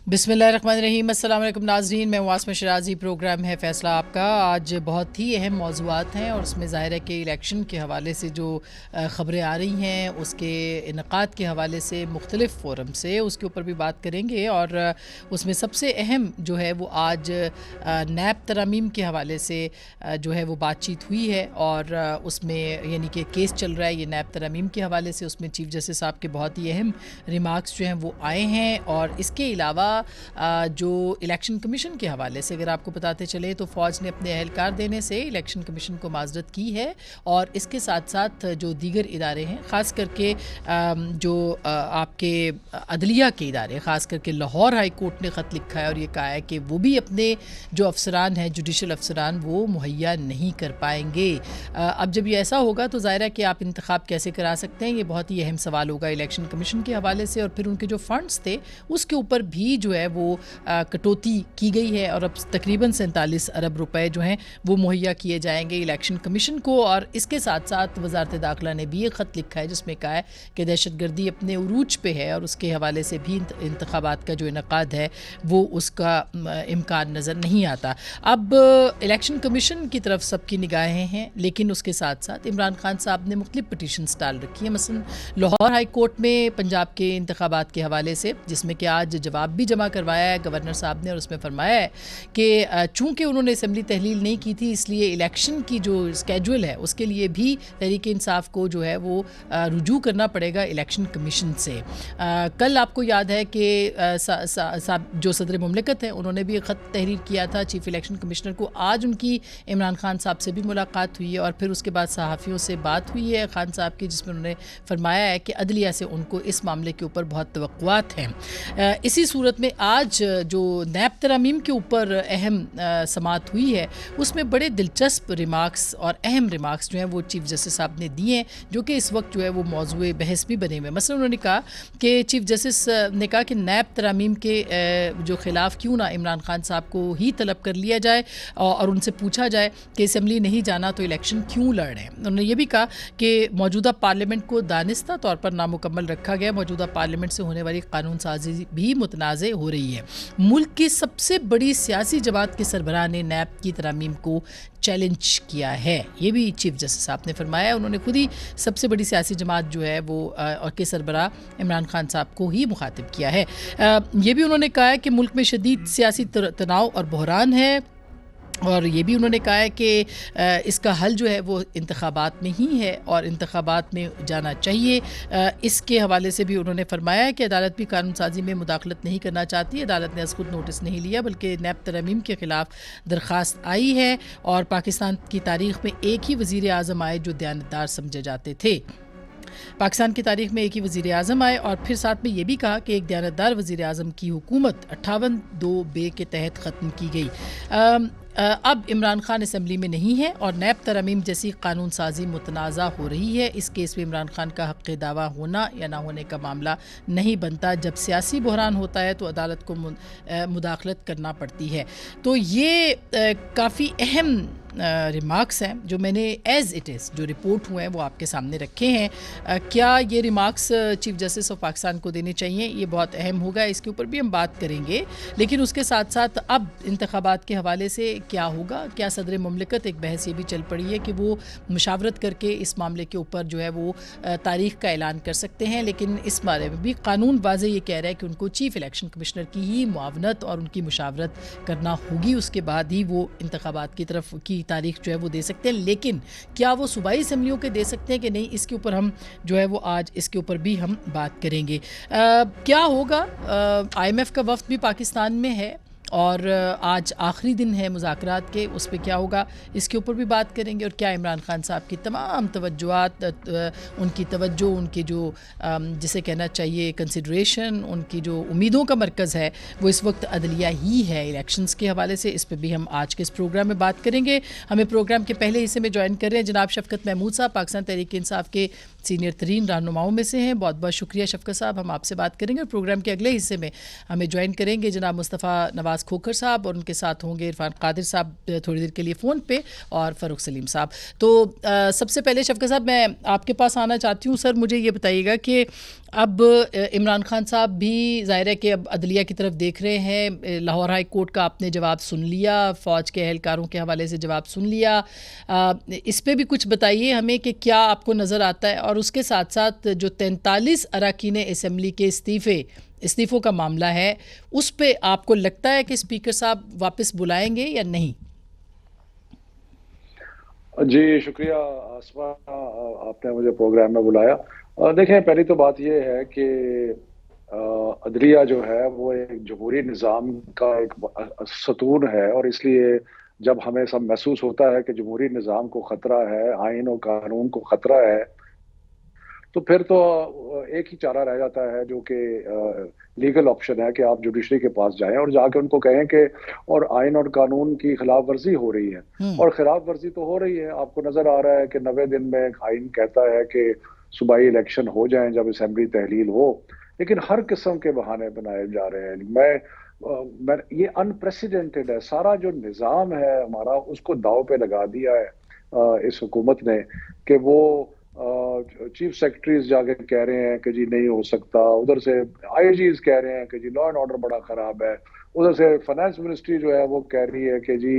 बिस्मिल्लाहिर्रहमानिर्रहीम। अस्सलाम वालेकुम नाज़रीन, मैं वास्मा शराजी। प्रोग्राम है फ़ैसला आपका। आज बहुत ही अहम मौज़ूआत हैं और उसमें ज़ाहिर है कि इलेक्शन के हवाले से जो ख़बरें आ रही हैं उसके इनक़ाद के हवाले से मुख्तलिफ़ फ़ोरम से उसके ऊपर भी बात करेंगे। और उसमें सबसे अहम जो है वो आज नैब तरमीम के हवाले से जो है वो बातचीत हुई है और उसमें यानी कि केस चल रहा है ये नैब तरमीम के हवाले से। उसमें चीफ़ जस्टिस साहब के बहुत ही अहम रिमार्क्स जो हैं वो आए हैं। और इसके अलावा जो इलेक्शन कमीशन के हवाले से अगर आपको बताते चले तो फ़ौज ने अपने अहलकार देने से इलेक्शन कमीशन को माज़रत की है। और इसके साथ साथ जो दीगर इदारे हैं, ख़ास करके जो आपके अदलिया के इदारे, ख़ास करके लाहौर हाई कोर्ट ने ख़त लिखा है और ये कहा है कि वो भी अपने जो अफसरान हैं, जुडिशल अफसरान, वो मुहैया नहीं कर पाएंगे। अब जब ये ऐसा होगा तो ज़ाहिर है कि आप इंतखाब कैसे करा सकते हैं, ये बहुत ही अहम सवाल होगा इलेक्शन कमीशन के हवाले से। और फिर उनके जो फ़ंड्स थे उसके ऊपर भी जो है वो कटौती की गई है और अब तकरीबन 47 अरब रुपए जो हैं वो मुहैया किए जाएंगे इलेक्शन कमीशन को। और इसके साथ साथ वजारत दाखिला ने भी एक ख़त लिखा है जिसमें कहा है कि दहशतगर्दी अपने उरूज पे है और उसके हवाले से भी इंतखाबात का जो इनक़ाद है वो उसका इम्कान नज़र नहीं आता। अब इलेक्शन कमीशन की तरफ सबकी निगाहें हैं, लेकिन उसके साथ साथ इमरान खान साहब ने मुख्तलिफ पटिशन्स डाल रखी हैं। मसलन लाहौर हाई कोर्ट में पंजाब के इंतखाबात के हवाले से, जिसमें कि आज जवाब भी जमा करवाया है गवर्नर साहब ने और उसमें फरमाया है कि चूँकि उन्होंने असम्बली तहलील नहीं की थी इसलिए इलेक्शन की जो स्केड्यूल है उसके लिए भी तहरीक इंसाफ को जो है वो रुजू करना पड़ेगा इलेक्शन कमीशन से। कल आपको याद है कि जो सदर मुमलिकत हैं उन्होंने भी एक ख़त तहरीर किया था चीफ़ इलेक्शन कमिश्नर को। आज उनकी इमरान खान साहब से भी मुलाकात हुई है और फिर उसके बाद सहाफ़ियों से बात हुई है खान साहब की, जिसमें उन्होंने फरमाया है कि अदलिया से उनको इस मामले के ऊपर बहुत तवक्कुआत हैं। इसी सूरत में आज जो नैब तरमीम के ऊपर अहम समात हुई है उसमें बड़े दिलचस्प रिमार्क्स और अहम रिमार्क्स जो हैं वो चीफ़ जस्टिस साहब ने दिए हैं, जो कि इस वक्त जो है वो मौजूए बहस भी बने हुए हैं। मसलन उन्होंने कहा कि चीफ़ जस्टिस ने कहा कि नैब तरमीम के जो ख़िलाफ़ क्यों ना इमरान खान साहब को ही तलब कर लिया जाए और उनसे पूछा जाए कि असम्बली नहीं जाना तो इलेक्शन क्यों लड़ रहे हैं। उन्होंने ये भी कहा कि मौजूदा पार्लियामेंट को दानिस्ता तौर पर नामुकम्मल रखा गया, मौजूदा पार्लियामेंट से होने वाली कानून साजी भी मुतनाज़े हो रही है। मुल्क की सबसे बड़ी सियासी जमात के सरबराह ने नैब की तरमीम को चैलेंज किया है, ये भी चीफ़ जस्टिस साहब ने फरमाया। उन्होंने खुद ही सबसे बड़ी सियासी जमात जो है वो और के सरबराह इमरान खान साहब को ही मुखातिब किया है। ये भी उन्होंने कहा है कि मुल्क में शदीद सियासी तनाव और बहरान है और ये भी उन्होंने कहा है कि इसका हल जो है वो इंतखाबात में ही है और इंतखाबात में जाना चाहिए। इसके हवाले से भी उन्होंने फरमाया है कि अदालत भी कानून साजी में मुदाखलत नहीं करना चाहती। अदालत ने खुद नोटिस नहीं लिया बल्कि नैब तरमीम के ख़िलाफ़ दरख्वास्त आई है और पाकिस्तान की तारीख़ में एक ही वज़ीर आज़म आए जो दयानतदार समझे जाते थे। पाकिस्तान की तारीख़ में एक ही वज़ीर आज़म आए और फिर साथ में ये भी कहा कि एक दयानतदार वज़ीर आज़म की हुकूमत 58(2)(ब के तहत ख़त्म की गई। अब इमरान खान असम्बली में नहीं है और नैब तरमीम जैसी कानून साजी मुतनाज़ा हो रही है। इस केस में इमरान खान का हक़ दावा होना या ना होने का मामला नहीं बनता। जब सियासी बहरान होता है तो अदालत को मुदाखलत करना पड़ती है। तो ये काफ़ी अहम रिमार्क्स हैं जो मैंने एज़ इट इज़ जो रिपोर्ट हुए हैं वो आपके सामने रखे हैं। क्या ये remarks chief justice of Pakistan को देने चाहिए, ये बहुत अहम होगा, इसके ऊपर भी हम बात करेंगे। लेकिन उसके साथ साथ अब इंतखाबात के हवाले से क्या होगा, क्या सदर मुमलिकत, एक बहस ये भी चल पड़ी है कि वो मुशावरत करके इस मामले के ऊपर जो है वो तारीख़ का ऐलान कर सकते हैं। लेकिन इस बारे में भी कानून वाज़े ये कह रहा है कि उनको चीफ़ इलेक्शन कमिश्नर की ही मुआवनत और उनकी मुशावरत करना होगी, उसके बाद ही वो इंतखाबात की तरफ की तारीख जो है वो दे सकते हैं। लेकिन क्या वो सूबाई असम्बलियों के दे सकते हैं कि नहीं, इसके ऊपर हम जो है वो आज इसके ऊपर भी हम बात करेंगे। क्या होगा, IMF का वफ़द भी पाकिस्तान में है और आज आखिरी दिन है मुज़ाकरात के, उस पे क्या होगा इसके ऊपर भी बात करेंगे। और क्या इमरान खान साहब की तमाम तवज्जुआत, उनकी तवज्जो, उनकी जो जिसे कहना चाहिए कंसिडरेशन, उनकी जो उम्मीदों का मरकज़ है वो इस वक्त अदलिया ही है इलेक्शंस के हवाले से, इस पर भी हम आज के इस प्रोग्राम में बात करेंगे। हमें प्रोग्राम के पहले हिस्से में ज्वाइन कर रहे हैं जनाब शफ़क़त महमूद साहब, पाकिस्तान तहरीक इंसाफ के सीनियर तरीन रहनुमाओं में से हैं। बहुत बहुत शुक्रिया शफ़क़त साहब, हम आपसे बात करेंगे। और प्रोग्राम के अगले हिस्से में हमें ज्वाइन करेंगे जनाब मुस्तफ़ा नवाज़ खोखर साहब और उनके साथ होंगे इरफान कादिर साहब थोड़ी देर के लिए फ़ोन पे और फ़ारूक सलीम साहब। तो सबसे पहले शफ़क़त साहब मैं आपके पास आना चाहती हूँ। सर मुझे ये बताइएगा कि अब इमरान खान साहब भी ज़ाहिर है कि अब अदलिया की तरफ देख रहे हैं। लाहौर हाई कोर्ट का आपने जवाब सुन लिया, फ़ौज के एहलकारों के हवाले से जवाब सुन लिया। इस पे भी कुछ बताइए हमें कि क्या आपको नज़र आता है, और उसके साथ साथ जो 43 अरकान असम्बली के इस्तीफ़ों का मामला है, उस पे आपको लगता है कि स्पीकर साहब वापस बुलाएंगे या नहीं? जी शुक्रिया आसमा, आपने मुझे प्रोग्राम में बुलाया। देखें, पहली तो बात यह है कि अदलिया जो है वो एक जमहूरी निज़ाम का एक सतून है, और इसलिए जब हमें सब महसूस होता है कि जमहूरी निज़ाम को खतरा है, आइन और कानून को खतरा है, तो फिर तो एक ही चारा रह जाता है जो कि लीगल ऑप्शन है कि आप जुडिशरी के पास जाएं और जाके उनको कहें कि और आइन और कानून की खिलाफ वर्जी हो रही है। हम्म। और खिलाफ वर्जी तो हो रही है, आपको नजर आ रहा है कि 90 दिन में आइन कहता है कि सूबाई इलेक्शन हो जाएं जब असेंबली तहलील हो, लेकिन हर किस्म के बहाने बनाए जा रहे हैं। मैं ये अनप्रेसिडेंटेड है, सारा जो निज़ाम है हमारा उसको दाव पे लगा दिया है इस हुकूमत ने, कि वो चीफ सेक्रेटरीज जाके कह रहे हैं कि जी नहीं हो सकता, उधर से आईजीज कह रहे हैं कि जी लॉ एंड ऑर्डर बड़ा खराब है, उधर से फाइनेंस मिनिस्ट्री जो है वो कह रही है कि जी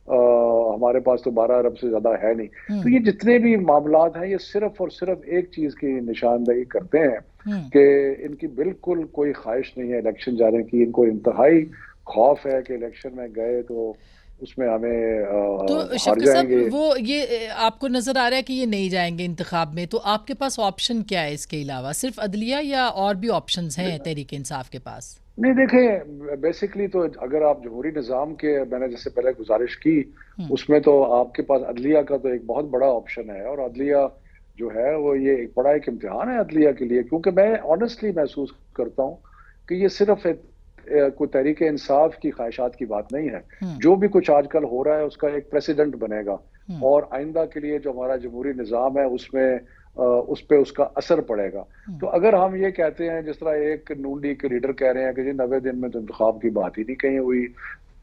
हमारे पास तो 12 अरब से ज्यादा है नहीं। तो हम्म। ये जितने भी मामलात हैं ये सिर्फ और सिर्फ एक चीज की निशानदेही करते हैं हम्म। कि इनकी बिल्कुल कोई ख्वाहिश नहीं है इलेक्शन जाने की। इनको इंतहाई खौफ है कि इलेक्शन में गए तो उसमें हमें तो हार शफ़क़त साहब, जाएंगे। वो ये आपको नज़र आ रहा है कि ये नहीं जाएंगे इंतखाब में, तो आपके पास ऑप्शन क्या है इसके अलावा? सिर्फ अदलिया या और भी ऑप्शंस हैं तहरीक इंसाफ के पास? नहीं, देखें, बेसिकली तो अगर आप जमहूरी निज़ाम के, मैंने जैसे पहले गुजारिश की, हम्म। उसमें तो आपके पास अदलिया का तो एक बहुत बड़ा ऑप्शन है। और अदलिया जो है वो ये एक बड़ा एक इम्तिहान है अदलिया के लिए, क्योंकि मैं ऑनेस्टली महसूस करता हूँ कि ये सिर्फ कोई तहरीक इंसाफ की ख्वाहिशात की बात नहीं है। हम्म। जो भी कुछ आजकल हो रहा है उसका एक प्रेसिडेंट बनेगा, हम्म। और आइंदा के लिए जो हमारा जमहूरी निज़ाम है उसमें उस पर उसका असर पड़ेगा। हम्म। तो अगर हम ये कहते हैं, जिस तरह एक नून लीग के लीडर कह रहे हैं कि जी 90 दिन में तो इंतखाब की बात ही नहीं कहीं हुई,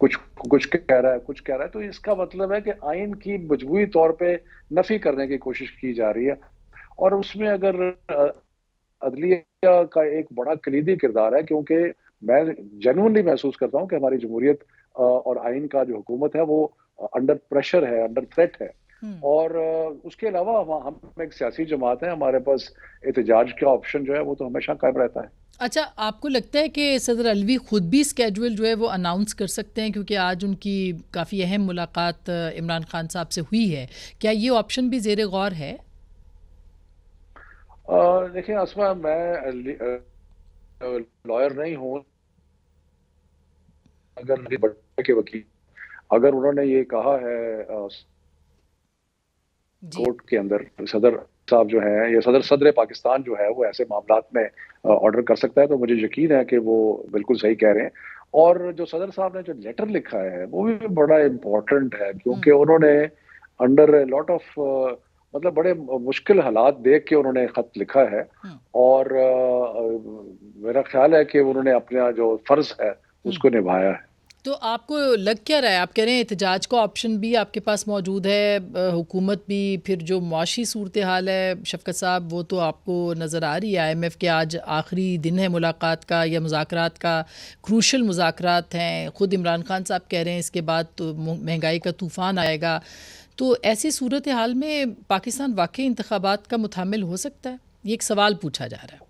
कुछ कुछ कह रहा है, कुछ कह रहा है, तो इसका मतलब है कि आइन की मजबूरी तौर पे नफी करने की कोशिश की जा रही है। और उसमें अगर अदलिया का एक बड़ा कलीदी किरदार है, क्योंकि मैं जेन्युइनली महसूस करता हूँ कि हमारी जमहूरियत और आइन का जो हुकूमत है वो अंडर प्रेशर है, अंडर थ्रेट है। हम्म। और उसके अलावा हम एक सियासी जमात है, हमारे पास एहतजाज का ऑप्शन जो है वो तो हमेशा कायम रहता है। अच्छा, आपको लगता है कि सदर अलवी ख़ुद भी स्केड्यूल जो है वो अनाउंस कर सकते हैं, क्योंकि आज उनकी काफ़ी अहम मुलाकात इमरान खान साहब से हुई है? क्या ये ऑप्शन भी ज़ेर गौर है? देखिए आसमा, मैं लॉयर नहीं हूँ। अगर बड़े के वकील, अगर उन्होंने ये कहा है जी। कोर्ट के अंदर, सदर साहब जो है या सदर सदर पाकिस्तान जो है वो ऐसे मामलात में ऑर्डर कर सकता है, तो मुझे यकीन है कि वो बिल्कुल सही कह रहे हैं। और जो सदर साहब ने जो लेटर लिखा है वो भी बड़ा इम्पोर्टेंट है, क्योंकि हम्म। उन्होंने अंडर लॉट ऑफ मतलब बड़े मुश्किल हालात देख के उन्होंने खत लिखा है। हम्म। और मेरा ख्याल है कि उन्होंने अपना जो फर्ज है हम्म। उसको निभाया है। तो आपको लग क्या रहा है? आप कह रहे हैं एहतजाज का ऑप्शन भी आपके पास मौजूद है, हुकूमत भी, फिर जो मुआशी सूरत हाल है शफ़क़त साहब वो तो आपको नज़र आ रही है। IMF के आज आखिरी दिन है मुलाकात का या मुज़ाकरात का, क्रूशल मुज़ाकरात हैं। ख़ुद इमरान खान साहब कह रहे हैं इसके बाद तो महंगाई का तूफ़ान आएगा। तो ऐसी सूरत हाल में पाकिस्तान वाकई इंतखाबात का मुतामिल हो सकता है? ये एक सवाल पूछा जा रहा है।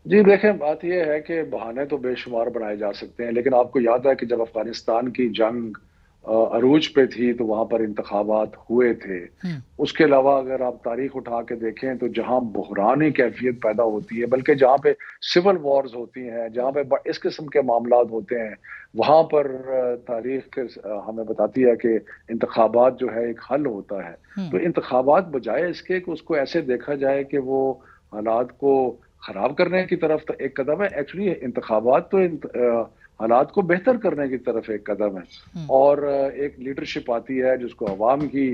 जी देखें, बात यह है कि बहाने तो बेशुमार बनाए जा सकते हैं, लेकिन आपको याद है कि जब अफगानिस्तान की जंग अरूज पे थी तो वहां पर इंतखाबात हुए थे। हम्म। उसके अलावा अगर आप तारीख उठा के देखें तो जहां बहरानी कैफियत पैदा होती है, बल्कि जहां पे सिविल वॉर्स होती हैं, जहां पे इस किस्म के मामलात होते हैं, वहां पर तारीख हमें बताती है कि इंतखाबात जो है एक हल होता है। हम्म। तो इंतखाबात बजाय इसके कि उसको ऐसे देखा जाए कि वो हालात को खराब करने की तरफ तो एक कदम है, एक्चुअली इंतखाबात तो हालात को बेहतर करने की तरफ एक कदम है। हम्म। और एक लीडरशिप आती है जिसको अवाम की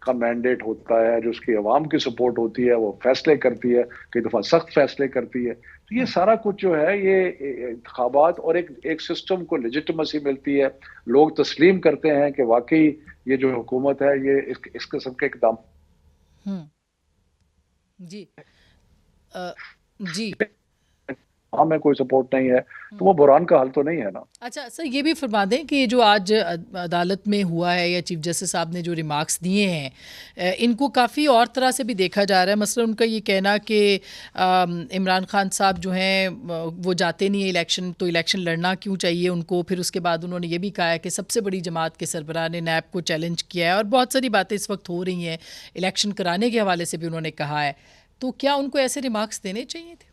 का मैंडेट होता है, जो उसकी अवाम की सपोर्ट होती है, वो फैसले करती है, कई दफा सख्त फैसले करती है। तो ये हम्म। सारा कुछ जो है ये इंतखाबात और एक एक सिस्टम को लेजिटिमेसी मिलती है। लोग तस्लीम करते हैं कि वाकई ये जो हुकूमत है ये इस किस्म के इकदाम। हम्म। जी। अ, जी। हाँ में कोई सपोर्ट नहीं है, तो वो बुरहान का हल तो नहीं है ना। अच्छा सर, ये भी फरमा दें कि जो आज अदालत में हुआ है या चीफ जस्टिस साहब ने जो रिमार्क्स दिए हैं, इनको काफ़ी और तरह से भी देखा जा रहा है। मसलन उनका ये कहना कि इमरान खान साहब जो हैं वो जाते नहीं है इलेक्शन, तो इलेक्शन लड़ना क्यों चाहिए उनको। फिर उसके बाद उन्होंने ये भी कहा है कि सबसे बड़ी जमात के सरबराह ने नैब को चैलेंज किया है, और बहुत सारी बातें इस वक्त हो रही हैं इलेक्शन कराने के हवाले से भी उन्होंने कहा है। तो क्या उनको ऐसे रिमार्क्स देने चाहिए थे?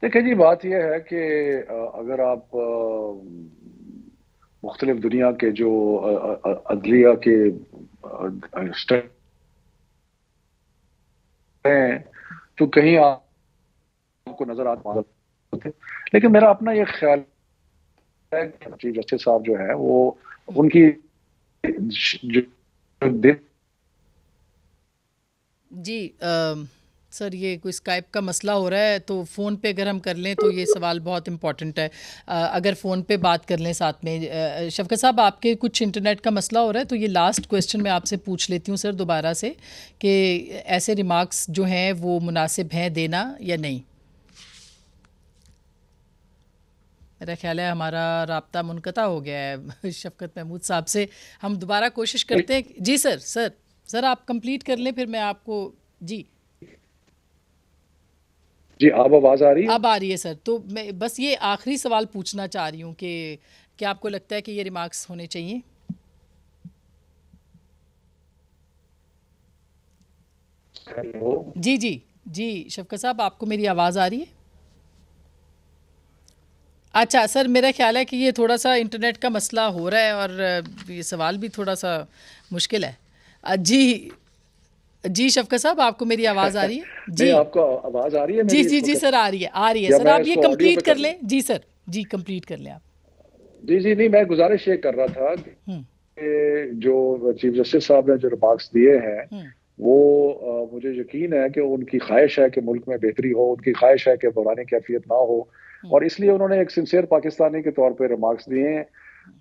देखिए जी, बात यह है कि अगर आप मुख्तलिफ दुनिया के जो अदलिया के स्टेट हैं, तो कहीं आपको नजर आते थे, लेकिन मेरा अपना ये ख्याल है कि चीफ जस्टिस साहब जो है वो उनकी जो दिन जी सर, ये कोई स्काइप का मसला हो रहा है, तो फ़ोन पे अगर हम कर लें तो ये सवाल बहुत इम्पोर्टेंट है। अगर फ़ोन पे बात कर लें साथ में। शफ़क़त साहब, आपके कुछ इंटरनेट का मसला हो रहा है, तो ये लास्ट क्वेश्चन मैं आपसे पूछ लेती हूँ सर दोबारा से, कि ऐसे रिमार्क्स जो हैं वो मुनासिब हैं देना या नहीं। मेरा ख्याल है हमारा राब्ता मुनक़ता हो गया है शफ़क़त महमूद साहब से। हम दोबारा कोशिश करते हैं। जी सर आप कंप्लीट कर लें, फिर मैं आपको। जी जी, आप आवाज आ रही है? अब आ रही है सर। तो मैं बस ये आखिरी सवाल पूछना चाह रही हूँ कि क्या आपको लगता है कि ये रिमार्क्स होने चाहिए? हेलो। जी शफ़क़त साहब, आपको मेरी आवाज़ आ रही है? अच्छा सर, मेरा ख्याल है कि ये थोड़ा सा इंटरनेट का मसला हो रहा है, और ये सवाल भी थोड़ा सा मुश्किल है। जी शफ़क़त साहब, आपको मेरी आवाज़ आ रही है? नहीं, जी आपको आवाज आ रही है मेरी इस जी वक्त, सर, आ रही है या सर। मैं आप ये इसको ऑडियो पे कंप्लीट कर कर लूं? लें। जी सर, जी कंप्लीट कर लें आप। जी जी, नहीं, मैं गुजारिश ये कर रहा था हम्म कि जो चीफ जस्टिस साहब ने जो रिमार्क्स दिए हैं, हम्म वो मुझे यकीन है कि उनकी ख्वाहिश है कि मुल्क में बेहतरी हो, उनकी ख्वाहिश है कि बुरानी कैफियत ना हो, हम्म और इसलिए उन्होंने एक सिंसियर पाकिस्तानी के तौर पे रिमार्क्स दिए हैं।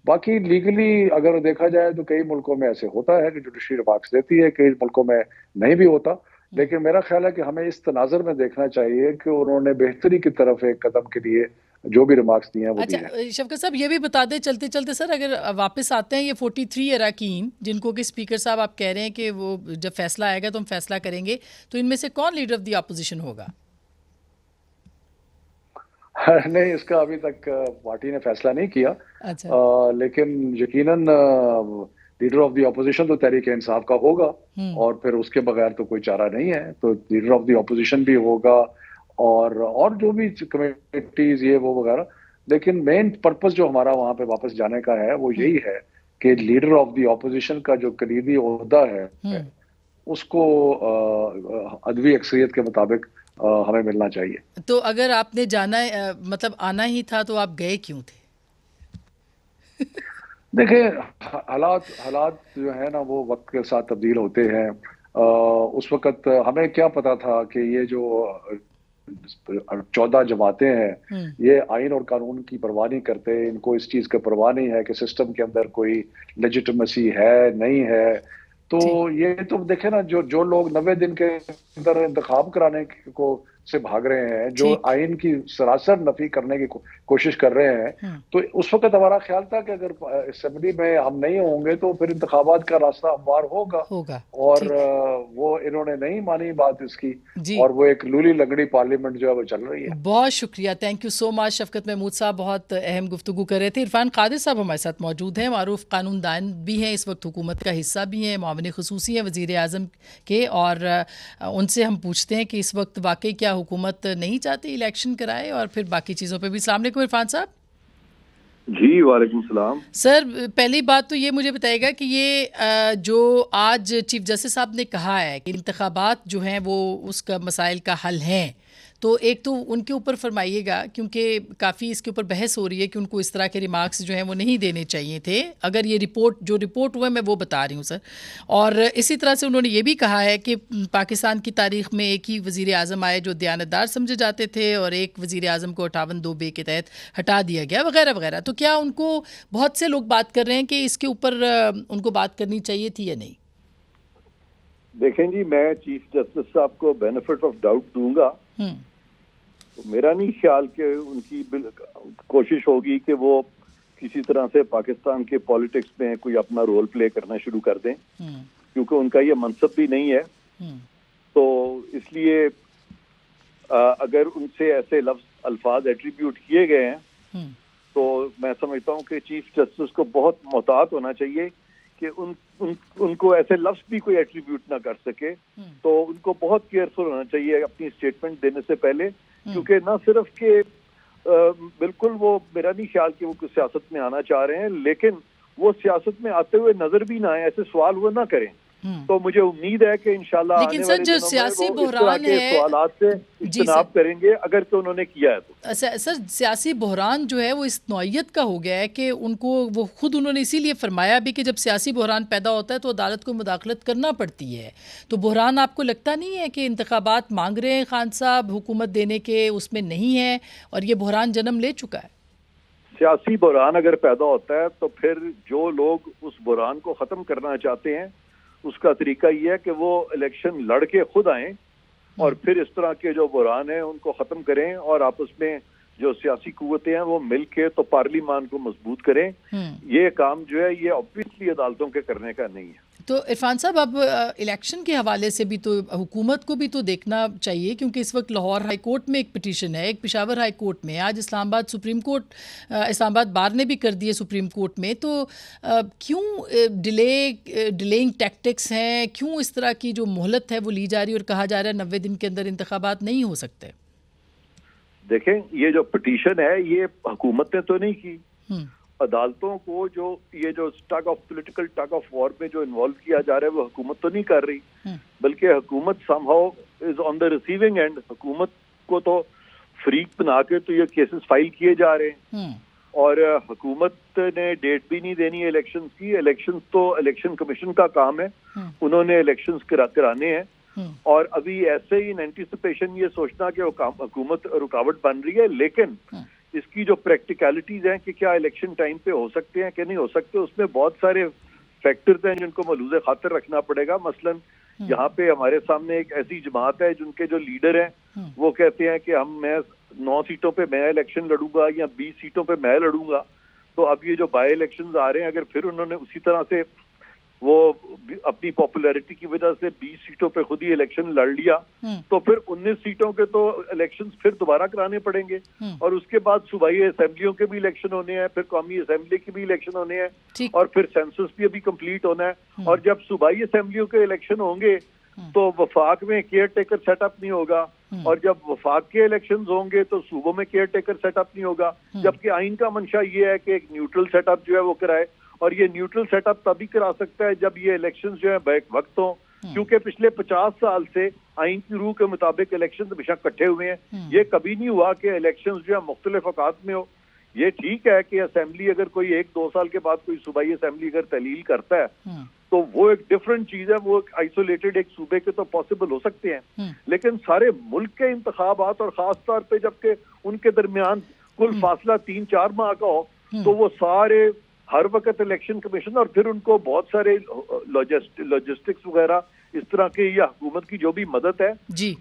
बाकी लीगली अगर देखा जाए तो कई मुल्कों में ऐसे होता है कि जुडिशरी रिमार्क्स देती है, कई मुल्कों में नहीं भी होता। हम्म। लेकिन मेरा ख्याल है कि हमें इस तनाज़ुर में देखना चाहिए कि उन्होंने बेहतरी की तरफ एक कदम के लिए जो भी रिमार्क्स दिए हैं वो अच्छा दिए हैं। शफ़क़त साहब, ये भी बता दें चलते चलते सर, अगर वापस आते हैं ये 43 अरकान जिनको कि स्पीकर साहब आप कह रहे हैं कि वो जब फैसला आएगा तो हम फैसला करेंगे, तो इनमें से कौन लीडर ऑफ द अपोजिशन होगा? नहीं, इसका अभी तक पार्टी ने फैसला नहीं किया, अच्छा। लेकिन यकीनन लीडर ऑफ द अपोजिशन तो तहरीक इंसाफ का होगा, हम्म और फिर उसके बगैर तो कोई चारा नहीं है, तो लीडर ऑफ द अपोजिशन भी होगा, और जो भी कमेटीज ये वो वगैरह। लेकिन मेन पर्पस जो हमारा वहां पे वापस जाने का है वो हम्म यही है कि लीडर ऑफ द अपोजिशन का जो कलीदी ओहदा है हम्म। उसको अदबी अक्सरियत के मुताबिक हमें मिलना चाहिए। तो अगर आपने जाना मतलब आना ही था, तो आप गए क्यों थे? देखिए, हालात हालात जो है ना वो वक्त के साथ तब्दील होते हैं। उस वक्त हमें क्या पता था कि ये जो 14 जमातें हैं, हम्म ये आइन और कानून की परवाह नहीं करते, इनको इस चीज का परवाह नहीं है कि सिस्टम के अंदर कोई लेजिटिमेसी है नहीं है। तो ठीक ये तो देखे ना, जो जो लोग 90 दिन के अंदर इंतखाब कराने को से भाग रहे हैं, जो ठीक। आइन की सरासर नफी करने की कोशिश कर रहे हैं, हम्म। तो उस वक्त हमारा ख्याल था कि अगर असेंबली में हम नहीं होंगे तो फिर इंतखाबात का रास्ता हमवार होगा, होगा। और ठीक। वो इन्होंने नहीं मानी बात इसकी, जी और वो एक लूली लगड़ी पार्लियामेंट जो है वो चल रही है। बहुत शुक्रिया, thank you so much शफ़क़त Mahmood साहब, बहुत अहम गुफ्तगू कर रहे थे। इरफान कादिर साहब हमारे साथ मौजूद हैं, मारूफ कानूनदान भी हैं, इस वक्त हुकूमत का हिस्सा भी हैं, मुआविन ख़ुसूसी हैं वज़ीर आज़म के, और उनसे हम पूछते हैं कि इस वक्त वाकई क्या हुकूमत नहीं चाहती इलेक्शन कराए, और फिर बाकी चीज़ों पर भी। अस्सलाम वालेकुम इरफान साहब। जी वालेकुम सलाम। सर, पहली बात तो ये मुझे बताइएगा कि ये जो आज चीफ जस्टिस साहब ने कहा है कि इंतखाबात जो हैं वो उसका मसाइल का हल हैं, तो एक तो उनके ऊपर फरमाइएगा, क्योंकि काफ़ी इसके ऊपर बहस हो रही है कि उनको इस तरह के रिमार्क्स जो हैं वो नहीं देने चाहिए थे। अगर ये रिपोर्ट हुआ है, मैं वो बता रही हूँ सर। और इसी तरह से उन्होंने ये भी कहा है कि पाकिस्तान की तारीख में एक ही वज़ीर आज़म आए जो दयानतदार समझे जाते थे, और एक वज़ीर आज़म को 58(2)(ब) के तहत हटा दिया गया, वगैरह वगैरह। तो क्या उनको, बहुत से लोग बात कर रहे हैं कि इसके ऊपर उनको बात करनी चाहिए थी या नहीं? देखें जी, मैं चीफ जस्टिस साहब को बेनिफिट ऑफ डाउट दूंगा। तो मेरा नहीं ख्याल कि उनकी कोशिश होगी कि वो किसी तरह से पाकिस्तान के पॉलिटिक्स में कोई अपना रोल प्ले करना शुरू कर दें, क्योंकि उनका ये मनसब भी नहीं है। तो इसलिए अगर उनसे ऐसे अल्फाज एट्रीब्यूट किए गए हैं तो मैं समझता हूँ कि चीफ जस्टिस को बहुत मोहतात होना चाहिए कि उनको ऐसे लफ्ज भी कोई एट्रीब्यूट ना कर सके। तो उनको बहुत केयरफुल होना चाहिए अपनी स्टेटमेंट देने से पहले, क्योंकि ना सिर्फ के बिल्कुल वो मेरा नहीं ख्याल कि वो सियासत में आना चाह रहे हैं, लेकिन वो सियासत में आते हुए नजर भी ना आए, ऐसे सवाल वो ना करें। तो मुझे उम्मीद है कि इंशाल्लाह लेकिन सर जो सियासी बहरान है सवालात से इज्तनाब करेंगे अगर तो उन्होंने किया है तो। सर सियासी बहरान जो है वो इस नौइयत का हो गया है कि उनको वो खुद उन्होंने इसीलिए फरमाया भी कि जब सियासी बहरान पैदा होता है तो अदालत को मुदाखलत करना पड़ती है। तो बहरान आपको लगता नहीं है कि इंतखाबात मांग रहे हैं खान साहब, हुकूमत देने के उसमें नहीं है और ये बहरान जन्म ले चुका है? सियासी बहरान अगर पैदा होता है तो फिर जो लोग उस बहरान को ख़त्म करना चाहते हैं उसका तरीका ये है कि वो इलेक्शन लड़ के खुद आएं और फिर इस तरह के जो बहरान हैं उनको ख़त्म करें और आपस में जो सियासी कुव्वतें हैं वो मिल के तो पार्लियामान को मजबूत करें। ये काम जो है ये ऑब्वियसली अदालतों के करने का नहीं है। तो इरफान साहब, अब इलेक्शन के हवाले से भी तो हुकूमत को भी तो देखना चाहिए, क्योंकि इस वक्त लाहौर हाई कोर्ट में एक पिटीशन है, एक पेशावर हाई कोर्ट में, आज इस्लामाबाद सुप्रीम कोर्ट, इस्लामाबाद बार ने भी कर दिए सुप्रीम कोर्ट में। तो क्यों डिलेइंग टैक्टिक्स हैं, क्यों इस तरह की जो मोहलत है वो ली जा रही है और कहा जा रहा है 90 दिन के अंदर इंतखाबात नहीं हो सकते? देखें, ये जो पिटीशन है ये हुकूमत ने तो नहीं की, अदालतों को जो ये जो पॉलिटिकल टग ऑफ वॉर में जो इन्वॉल्व किया जा रहा है वो हुकूमत तो नहीं कर रही, बल्कि हुकूमत somehow is on the receiving end. हुकूमत को तो फ्रीक बना के तो ये केसेस फाइल किए जा रहे हैं और हुकूमत ने डेट भी नहीं देनी है इलेक्शंस की। इलेक्शंस तो इलेक्शन कमीशन का काम है, उन्होंने इलेक्शंस कराने हैं। और अभी ऐसे ही इन एंटीसिपेशन ये सोचना कि हुकूमत रुकावट बन रही है, लेकिन इसकी जो प्रैक्टिकलिटीज हैं कि क्या इलेक्शन टाइम पे हो सकते हैं कि नहीं हो सकते, उसमें बहुत सारे फैक्टर्स हैं जिनको मलूज़े खातिर रखना पड़ेगा। मसलन यहाँ पे हमारे सामने एक ऐसी जमात है जिनके जो लीडर हैं वो कहते हैं कि मैं 9 सीटों पे मैं इलेक्शन लड़ूंगा या 20 सीटों पे मैं लड़ूंगा। तो अब ये जो बाई इलेक्शन आ रहे हैं, अगर फिर उन्होंने उसी तरह से वो अपनी पॉपुलैरिटी की वजह से 20 सीटों पे खुद ही इलेक्शन लड़ लिया तो फिर 19 सीटों के तो इलेक्शंस फिर दोबारा कराने पड़ेंगे और उसके बाद सूबाई असेंबलियों के भी इलेक्शन होने हैं, फिर कौमी असेंबली के भी इलेक्शन होने हैं और फिर सेंसस भी अभी कंप्लीट होना है। और जब सूबाई असेंबलियों के इलेक्शन होंगे तो वफाक में केयर टेकर सेटअप नहीं होगा और जब वफाक के इलेक्शंस होंगे तो सूबों में केयर टेकर सेटअप नहीं होगा, जबकि आइन का मंशा ये है कि एक न्यूट्रल सेटअप जो है वो कराए। और ये न्यूट्रल सेटअप तभी करा सकता है जब ये इलेक्शंस जो है बैक वक्त हों, क्योंकि पिछले 50 साल से आइन की रूह के मुताबिक इलेक्शन हमेशा इकट्ठे हुए हैं। ये कभी नहीं हुआ कि इलेक्शंस जो है मुख्तलिफ औकात में हो। ये ठीक है कि असेंबली अगर कोई 1-2 साल के बाद कोई सूबाई असेंबली अगर तहलील करता है तो वो एक डिफरेंट चीज है, वो आइसोलेटेड एक सूबे के तो पॉसिबल हो सकते हैं, लेकिन सारे मुल्क के इंतखाबात और खास तौर पे जबकि उनके दरमियान कुल फासला 3-4 माह का हो तो वो सारे हर वक्त इलेक्शन कमीशन और फिर उनको बहुत सारे लॉजिस्टिक्स वगैरह इस तरह के या हुकूमत की जो भी मदद है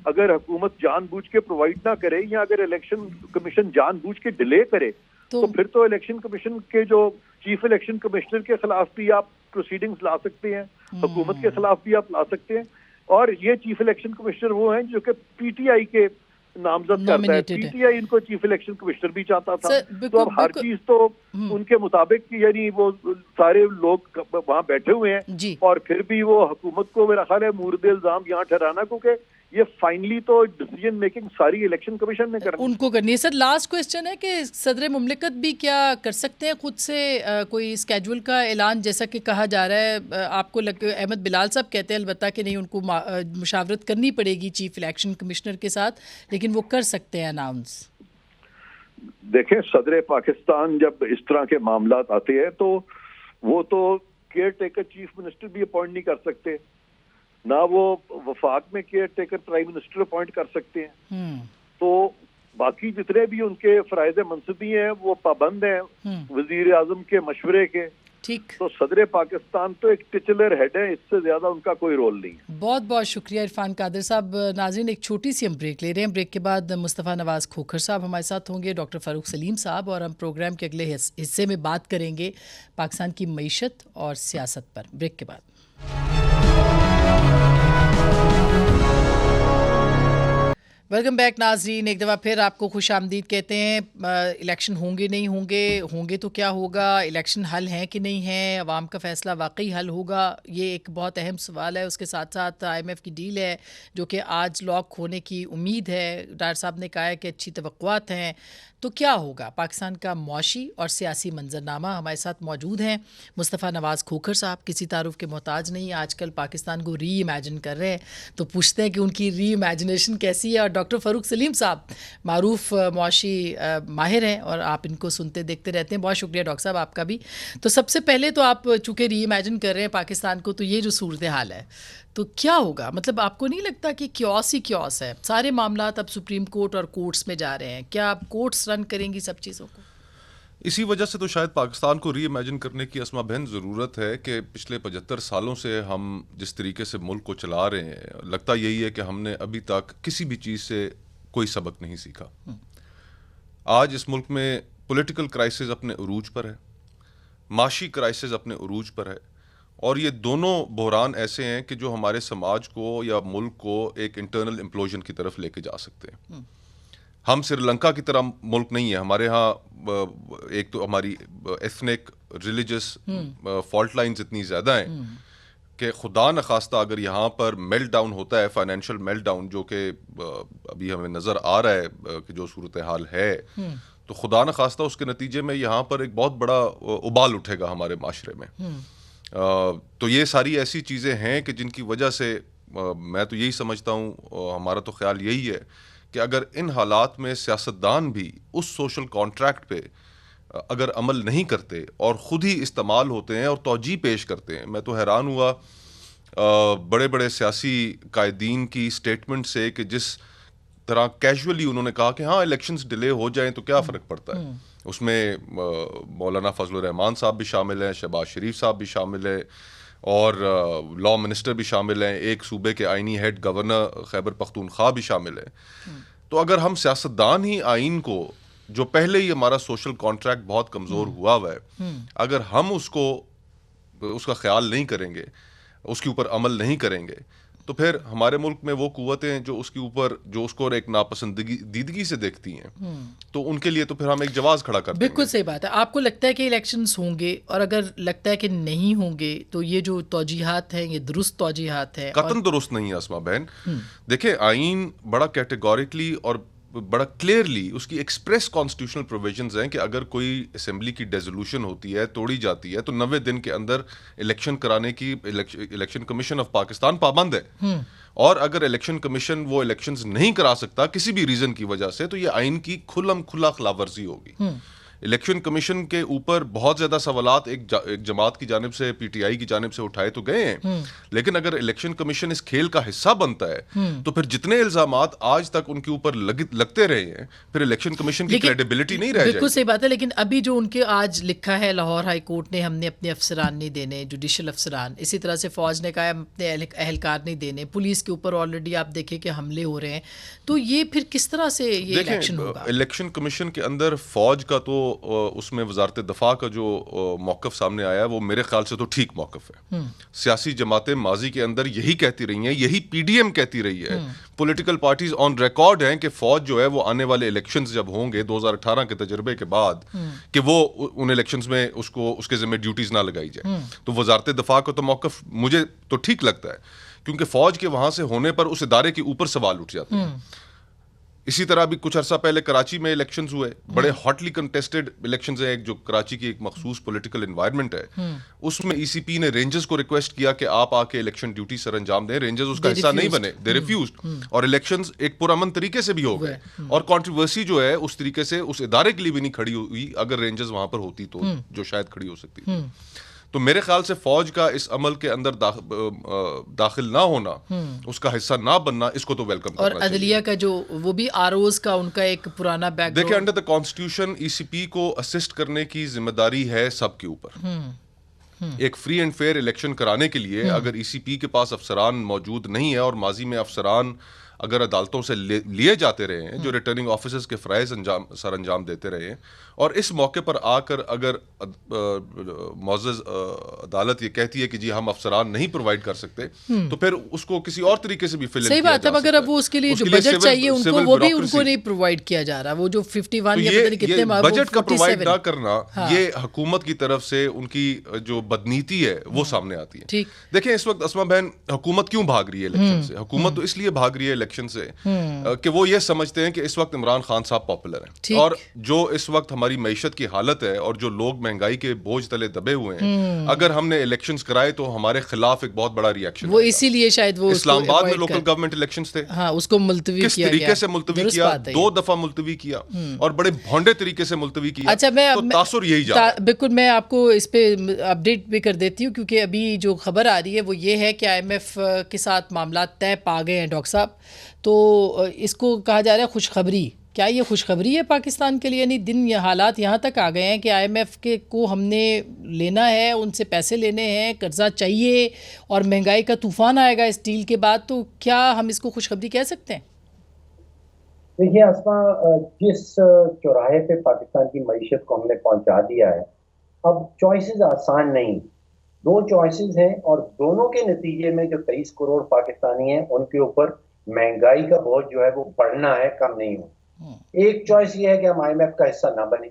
अगर हुकूमत जानबूझ के प्रोवाइड ना करे या अगर इलेक्शन कमीशन जानबूझ के डिले करे तो फिर तो इलेक्शन कमीशन के जो चीफ इलेक्शन कमिश्नर के खिलाफ भी आप प्रोसीडिंग्स ला सकते हैं, हुकूमत के खिलाफ भी आप ला सकते हैं। और ये चीफ इलेक्शन कमिश्नर वो हैं जो कि पीटीआई के नामजद करता है, पीटीआई इनको चीफ इलेक्शन कमिश्नर भी चाहता था। तो अब हर चीज तो उनके मुताबिक यानी वो सारे लोग वहां बैठे हुए हैं और फिर भी वो हुकूमत को मेरा ख्याल है मुर्दे इल्जाम यहाँ ठहराना, क्योंकि ये फाइनली तो डिसीजन मेकिंग सारी इलेक्शन कमीशन ने करनी उनको करनी है। सर लास्ट क्वेश्चन है कि सदर मुमलिकत भी क्या कर सकते हैं खुद से कोई स्केड्यूल का ऐलान, जैसा कि कहा जा रहा है आपको अहमद बिलाल साहब कहते हैं अलबत्ता कि नहीं, उनको मुशावरत करनी पड़ेगी चीफ इलेक्शन कमिश्नर के साथ, लेकिन वो कर सकते हैं अनाउंस। देखें, सदर पाकिस्तान जब इस तरह के मामला आते हैं तो वो तो केयर टेकर चीफ मिनिस्टर भी अपॉइंट नहीं कर सकते, ना वो वफाक में caretaker prime minister appoint कर सकते हैं। तो बाकी जितने भी उनके फराइज मनसूबी हैं वो पाबंद हैं वजीर आजम के मशवरे के। ठीक। तो सदर पाकिस्तान तो एक टिचलर हेड है, इससे ज्यादा उनका कोई रोल नहीं है। बहुत बहुत शुक्रिया इरफान कादिर साहब। नाज़रीन, एक छोटी सी हम ब्रेक ले रहे हैं। ब्रेक के बाद मुस्तफ़ा नवाज़ खोखर साहब हमारे साथ होंगे, डॉक्टर फ़ारूक सलीम साहब, और हम प्रोग्राम के अगले हिस्से में बात करेंगे पाकिस्तान की मईशत और सियासत पर। ब्रेक के बाद वेलकम बैक नाजरीन। एक दफ़ा फिर आपको खुश आमदीद कहते हैं। इलेक्शन होंगे नहीं होंगे, होंगे तो क्या होगा, इलेक्शन हल हैं कि नहीं है, अवाम का फ़ैसला वाकई हल होगा, ये एक बहुत अहम सवाल है। उसके साथ साथ IMF की डील है जो कि आज लॉक होने की उम्मीद है। डायर साहब ने कहा है कि अच्छी तवक्कुआत हैं। तो क्या होगा पाकिस्तान का मौशी और सियासी मंजरनामा। हमारे साथ मौजूद हैं मुस्तफ़ा नवाज़ खोखर साहब, किसी तारुफ के मोहताज नहीं, आजकल पाकिस्तान को री इमेजिन कर रहे हैं, तो पूछते हैं कि उनकी री इमेजिनेशन कैसी है। और डॉक्टर फ़ारूक सलीम साहब मारूफ मौशी माहिर हैं और आप इनको सुनते देखते रहते हैं। बहुत शुक्रिया डॉक्टर साहब आपका भी। तो सबसे पहले तो आप चूँकि री इमेजिन कर रहे हैं पाकिस्तान को, तो ये जो सूरत हाल है तो क्या होगा, मतलब आपको नहीं लगता कि क्योस ही क्योस है, सारे मामला अब सुप्रीम कोर्ट और कोर्ट्स में जा रहे हैं, क्या आप कोर्ट्स रन करेंगी सब चीज़ों को? इसी वजह से तो शायद पाकिस्तान को री इमेजिन करने की असमा बहन ज़रूरत है कि पिछले 75 सालों से हम जिस तरीके से मुल्क को चला रहे हैं, लगता यही है कि हमने अभी तक किसी भी चीज़ से कोई सबक नहीं सीखा। आज इस मुल्क में पॉलिटिकल क्राइसिस अपने उरूज पर है, माशी क्राइसिस अपने उरूज पर है, और ये दोनों बहरान ऐसे हैं कि जो हमारे समाज को या मुल्क को एक इंटरनल इम्प्लोजन की तरफ लेके जा सकते हैं। हम श्रीलंका की तरह मुल्क नहीं है। हमारे यहाँ एक तो हमारी एथनिक रिलीजियस फॉल्ट लाइन्स इतनी ज़्यादा हैं कि खुदा न खास्ता अगर यहाँ पर मेल्ट डाउन होता है, फाइनेंशियल मेल्ट डाउन, जो कि अभी हमें नज़र आ रहा है कि जो सूरत हाल है, तो खुदा न खास्ता उसके नतीजे में यहाँ पर एक बहुत बड़ा उबाल उठेगा हमारे माशरे में। तो ये सारी ऐसी चीज़ें हैं कि जिनकी वजह से मैं तो यही समझता हूँ, हमारा तो ख्याल यही है कि अगर इन हालात में सियासतदान भी उस सोशल कॉन्ट्रैक्ट पे अगर अमल नहीं करते और ख़ुद ही इस्तेमाल होते हैं और तौजीह पेश करते हैं। मैं तो हैरान हुआ बड़े बड़े सियासी कायदीन की स्टेटमेंट से कि जिस तरह कैजुअली उन्होंने कहा कि हाँ इलेक्शंस डिले हो जाएं तो क्या फ़र्क पड़ता है। उसमें मौलाना फजल रहमान साहब भी शामिल हैं, शहबाज शरीफ साहब भी शामिल है, और लॉ मिनिस्टर भी शामिल हैं, एक सूबे के आइनी हेड गवर्नर खैबर पख्तूनख्वा भी शामिल है। तो अगर हम सियासतदान ही आइन को, जो पहले ही हमारा सोशल कॉन्ट्रैक्ट बहुत कमज़ोर हुआ है, अगर हम उसका ख्याल नहीं करेंगे, उसके ऊपर अमल नहीं करेंगे, तो फिर हमारे मुल्क में वो कुव्वतें जो उसके ऊपर जो उसको एक नापसंदीदगी से देखती हैं, तो उनके लिए तो फिर हम एक जवाब खड़ा करते हैं। बिल्कुल सही बात है। आपको लगता है कि इलेक्शंस होंगे, और अगर लगता है कि नहीं होंगे तो ये जो तौजीहात हैं ये दुरुस्त तौजीहात हैं? कतन दुरुस्त नहीं है असमा बहन। देखिए, आइन बड़ा कैटेगोरिकली और बड़ा क्लियरली उसकी एक्सप्रेस कॉन्स्टिट्यूशनल प्रोविजंस हैं कि अगर कोई असेंबली की डिसोल्यूशन होती है, तोड़ी जाती है, तो 90 दिन के अंदर इलेक्शन कराने की इलेक्शन कमीशन ऑफ पाकिस्तान पाबंद है। और अगर इलेक्शन कमीशन वो इलेक्शंस नहीं करा सकता किसी भी रीजन की वजह से, तो ये आइन की खुला खिलाफवर्जी होगी। इलेक्शन कमीशन के ऊपर बहुत ज्यादा सवालात एक जमात की जानिब से, PTI की जानिब से उठाए तो गए हैं, लेकिन अगर इलेक्शन कमीशन इस खेल का हिस्सा बनता है तो फिर जितने इल्जामात आज तक उनके ऊपर लगते रहे हैं, फिर इलेक्शन कमीशन की क्रेडिबिलिटी नहीं रह जाएगी। बिल्कुल सही बात है। लेकिन अभी जो उनके आज लिखा है लाहौर हाई कोर्ट ने, हमने अपने अफसरान नहीं देने, जुडिशल अफसरान, इसी तरह से फौज ने कहा अपने अहलकार नहीं देने, पुलिस के ऊपर ऑलरेडी आप देखें कि हमले हो रहे हैं, तो ये फिर किस तरह से ये इलेक्शन होगा? इलेक्शन कमीशन के अंदर फौज का तो उसमें वजारत दफा का जो मौक़िफ़ सामने आया है वो मेरे ख्याल से तो ठीक मौक़िफ़ है। सियासी जमातें माजी के अंदर यही कहती रही हैं, यही PDM कहती रही है, पॉलिटिकल पार्टीज ऑन रिकॉर्ड हैं कि फौज जो है वो आने वाले इलेक्शंस जब होंगे 2018 के तजर्बे के बाद, कि वो उन इलेक्शंस में उसके ज़िम्मे ड्यूटीज़ ना लगाई जाए। तो वजारत दफा का तो मौक़िफ़ मुझे तो ठीक लगता है, क्योंकि फौज के वहां से होने पर उस इदारे के ऊपर सवाल उठ जाते हैं। इसी तरह भी कुछ अर्सा पहले कराची में इलेक्शंस हुए, बड़े हॉटली कंटेस्टेड इलेक्शंस हैं, एक जो कराची की एक मखसूस पॉलिटिकल एनवायरनमेंट है, उसमें ECP ने रेंजर्स को रिक्वेस्ट किया कि आप आके इलेक्शन ड्यूटी सर अंजाम दें। रेंजर्स उसका हिस्सा नहीं बने, दे रिफ्यूज्ड, और इलेक्शंस एक पुरअमन तरीके से भी हो गए, और कंट्रोवर्सी जो है उस तरीके से उस इदारे के लिए भी नहीं खड़ी हुई। अगर रेंजर्स वहां पर होती तो जो शायद खड़ी हो सकती थी। तो मेरे ख्याल से फौज का इस अमल के अंदर दाखिल ना होना, उसका हिस्सा ना बनना, इसको तो वेलकम करना चाहिए। और अदलिया का जो वो भी आरओज का उनका एक पुराना बैकग्राउंड, देखिए, अंडर द कॉन्स्टिट्यूशन ECP को असिस्ट करने की जिम्मेदारी है सबके ऊपर। एक फ्री एंड फेयर इलेक्शन कराने के लिए अगर ईसीपी के पास अफसरान मौजूद नहीं है, और माजी में अफसरान अगर अदालतों से लिए जाते रहे हैं, जो रिटर्निंग ऑफिसर्स के फ़राइज़ सर अंजाम देते रहे हैं, और इस मौके पर आकर अगर मुअज़्ज़ज़ अदालत ये कहती है कि जी हम अफसरान नहीं प्रोवाइड कर सकते, तो फिर उसको किसी और तरीके से भी फिल सही बात है। मगर अब वो उसके लिए जो बजट चाहिए उनको, वो भी उनको नहीं प्रोवाइड किया जा रहा। वो जो 51 या पता नहीं कितने बजट का प्रोवाइड ना करना, ये हुकूमत की तरफ से उनकी जो बदनीति है वो सामने आती है। देखें इस वक्त अस्मा बहन, हुकूमत क्यों भाग रही है इलेक्शन से? हुकूमत तो इसलिए भाग रही है इलेक्शन से कि वो ये समझते हैं कि इस वक्त इमरान खान साहब पॉपुलर हैं, और जो इस वक्त हमारी मईशत की हालत है और जो लोग महंगाई के बोझ तले दबे हुए हैं, अगर हमने इलेक्शंस कराए तो हमारे खिलाफ एक बहुत बड़ा रिएक्शन, वो इसीलिए शायद वो इस्लामाबाद में लोकल गवर्नमेंट इलेक्शंस थे, उसको मुलतवी किस तरीके से मुलतवी किया, 2 दफा मुलतवी किया और बड़े भोंडे तरीके से मुलतवी किया। अच्छा, मैं तो तासुर यही जा बिल्कुल मैं आपको इस पे अपडेट भी कर देती हूँ, क्योंकि अभी जो खबर आ रही है वो ये है कि IMF के साथ मामला तय पा गए हैं डॉक्टर साहब। तो इसको कहा जा रहा है खुशखबरी। क्या ये खुशखबरी है पाकिस्तान के लिए? यानी दिन ये हालात यहाँ तक आ गए हैं कि IMF के को हमने लेना है, उनसे पैसे लेने हैं, कर्जा चाहिए, और महंगाई का तूफान आएगा इस डील के बाद। तो क्या हम इसको खुशखबरी कह सकते हैं? देखिए अस्मा, जिस चौराहे पे पाकिस्तान की मईशत को हमने पहुंचा दिया है, अब चॉइसेस आसान नहीं। 2 चॉइसेस हैं, और दोनों के नतीजे में जो 23 करोड़ पाकिस्तानी हैं उनके ऊपर महंगाई का बोझ जो है वो बढ़ना है, कम नहीं हो। एक चॉइस ये है कि हम IMF का हिस्सा ना बने।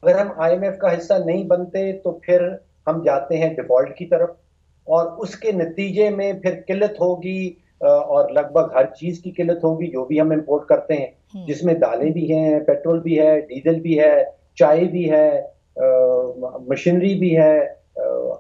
अगर हम IMF का हिस्सा नहीं बनते तो फिर हम जाते हैं डिफॉल्ट की तरफ, और उसके नतीजे में फिर किल्लत होगी, और लगभग हर चीज की किल्लत होगी जो भी हम इंपोर्ट करते हैं, जिसमें दालें भी हैं, पेट्रोल भी है, डीजल भी है, चाय भी है, मशीनरी भी है,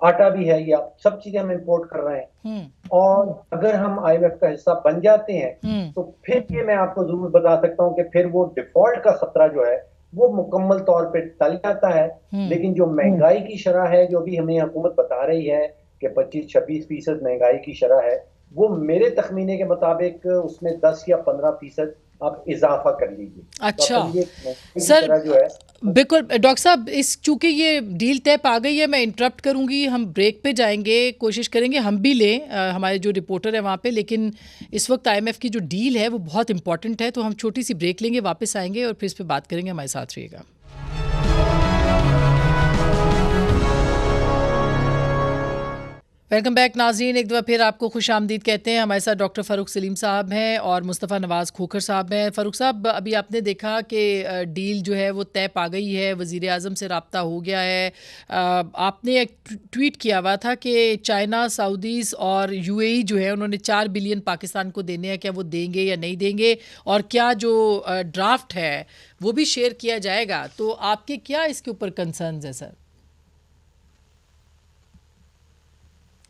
आटा भी है, या सब चीजें हम इंपोर्ट कर रहे हैं। और अगर हम IMF का हिस्सा बन जाते हैं तो फिर ये मैं आपको जरूर बता सकता हूं कि फिर वो डिफॉल्ट का खतरा जो है वो मुकम्मल तौर पे टल जाता है। लेकिन जो महंगाई की शरह है, जो भी हमें हुकूमत बता रही है कि 25-26% महंगाई की शरह है, वो मेरे तखमीने के मुताबिक उसमें 10 या 15% आप इजाफा कर लीजिए। अच्छा तो सर, जो है बिल्कुल डॉक्टर साहब, चूंकि ये डील तय पा गई है, मैं इंटरप्ट करूंगी, हम ब्रेक पे जाएंगे, कोशिश करेंगे हम भी लें, हमारे जो रिपोर्टर है वहाँ पे, लेकिन इस वक्त IMF की जो डील है वो बहुत इंपॉर्टेंट है, तो हम छोटी सी ब्रेक लेंगे, वापस आएंगे और फिर इस पर बात करेंगे। हमारे साथ रहिएगा। वेलकम बैक नाज़रीन, एक दफ़ा फिर आपको खुश आमदीद कहते हैं। हमारे साथ डॉक्टर फ़ारूक सलीम साहब हैं और मुस्तफ़ा नवाज़ खोखर साहब हैं। फ़ारूक साहब, अभी आपने देखा कि डील जो है वो तय पा गई है, वज़ीर आज़म से रब्ता हो गया है। आपने एक ट्वीट किया हुआ था कि चाइना, सऊदीज़ और UAE जो है उन्होंने 4 बिलियन पाकिस्तान को देने हैं, क्या वो देंगे या नहीं देंगे, और क्या जो ड्राफ्ट है वो भी शेयर किया जाएगा? तो आपके क्या इसके ऊपर कंसर्न्स है सर?